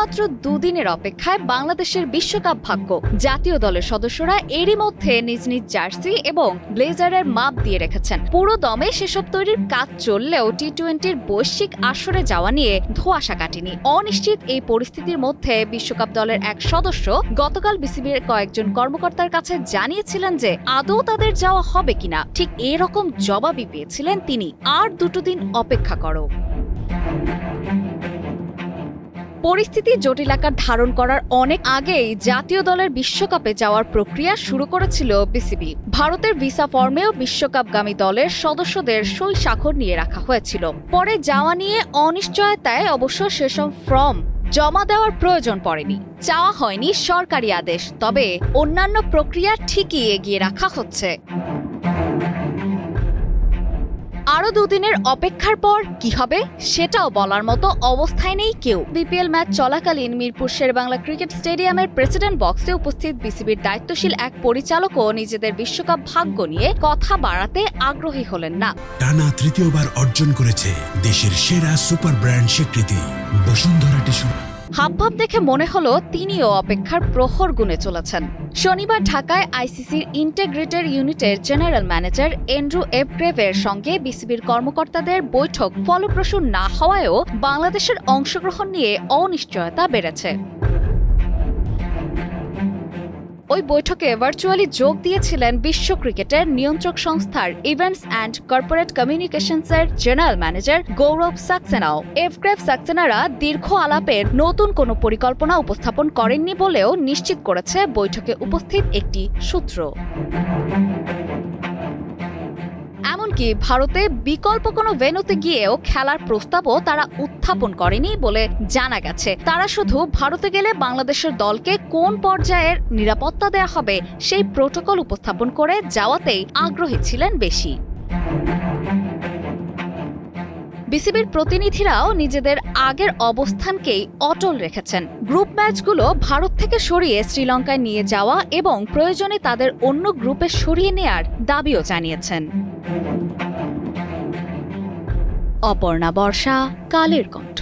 মাত্র দুদিনের অপেক্ষায় বাংলাদেশের বিশ্বকাপ ভাগ্য। জাতীয় দলের সদস্যরা এরই মধ্যে নিজ নিজ জার্সি এবং ব্লেজারের মাপ দিয়ে রেখেছেন। পুরো দমে সেসব তৈরির কাজ চললেও টি-20-র বৈশ্বিক আসরে যাওয়া নিয়ে ধোঁয়াশা কাটেনি। অনিশ্চিত এই পরিস্থিতির মধ্যে বিশ্বকাপ দলের এক সদস্য গতকাল বিসিবির কয়েকজন কর্মকর্তার কাছে জানিয়েছিলেন যে আদৌ তাদের যাওয়া হবে কিনা। ঠিক এরকম জবাবই পেয়েছিলেন তিনি, আর দুটো দিন অপেক্ষা করো। পরিস্থিতি জটিল আকার ধারণ করার অনেক আগেই জাতীয় দলের বিশ্বকাপে যাওয়ার প্রক্রিয়া শুরু করেছিল বিসিবি। ভারতের ভিসা ফর্মেও বিশ্বকাপগামী দলের সদস্যদের সই স্বাক্ষর নিয়ে রাখা হয়েছিল। পরে যাওয়া নিয়ে অনিশ্চয়তায় অবশ্য সেসব ফর্ম জমা দেওয়ার প্রয়োজন পড়েনি। চাওয়া হয়নি সরকারি আদেশ, তবে অন্যান্য প্রক্রিয়া ঠিকই এগিয়ে রাখা হচ্ছে। আরও দুদিনের অপেক্ষার পর কি হবে সেটাও বলার মতো অবস্থায় নেই কেউ। বিপিএল ম্যাচ চলাকালীন মিরপুর শেরেবাংলা ক্রিকেট স্টেডিয়ামের প্রেসিডেন্ট বক্সে উপস্থিত বিসিবির দায়িত্বশীল এক পরিচালকও নিজেদের বিশ্বকাপ ভাগ্য নিয়ে কথা বাড়াতে আগ্রহী হলেন না। টানা তৃতীয়বার অর্জন করেছে দেশের সেরা সুপার ব্র্যান্ড স্বীকৃতি বসুন্ধরা টিস্যু। হাবভাব দেখে মনে হলো তিনিও অপেক্ষার প্রহর গুনে চলেছেন। শনিবার ঢাকায় আইসিসির ইন্টিগ্রেটেড ইউনিটের জেনারেল ম্যানেজার এন্ড্রু এভগ্রেভের সঙ্গে বিসিবির কর্মকর্তাদের বৈঠক ফলপ্রসূ না হওয়ায়ও বাংলাদেশের অংশগ্রহণ নিয়ে অনিশ্চয়তা বেড়েছে। ওই বৈঠকে ভার্চুয়ালি যোগ দিয়েছিলেন বিশ্ব ক্রিকেটের নিয়ন্ত্রক সংস্থার ইভেন্টস অ্যান্ড কর্পোরেট কমিউনিকেশনসের জেনারেল ম্যানেজার গৌরব সাক্সেনাও। এভগ্রেভ সাক্সেনারা দীর্ঘ আলাপের নতুন কোনো পরিকল্পনা উপস্থাপন করেননি বলেও নিশ্চিত করেছে বৈঠকে উপস্থিত একটি সূত্র। এমনকি ভারতে বিকল্প কোনো ভেন্যুতে গিয়েও খেলার প্রস্তাবও তারা উত্থাপন করেনি বলে জানা গেছে। তারা শুধু ভারতে গেলে বাংলাদেশের দলকে কোন পর্যায়ের নিরাপত্তা দেয়া হবে সেই প্রোটোকল উপস্থাপন করে যাওয়াতেই আগ্রহী ছিলেন বেশি। বিসিবির প্রতিনিধিরাও নিজেদের আগের অবস্থানকেই অটল রেখেছেন। গ্রুপ ম্যাচগুলো ভারত থেকে সরিয়ে শ্রীলঙ্কায় নিয়ে যাওয়া এবং প্রয়োজনে তাদের অন্য গ্রুপে সরিয়ে নেয়ার দাবিও জানিয়েছেন। অপর্ণা বর্ষা, কালের কণ্ঠ।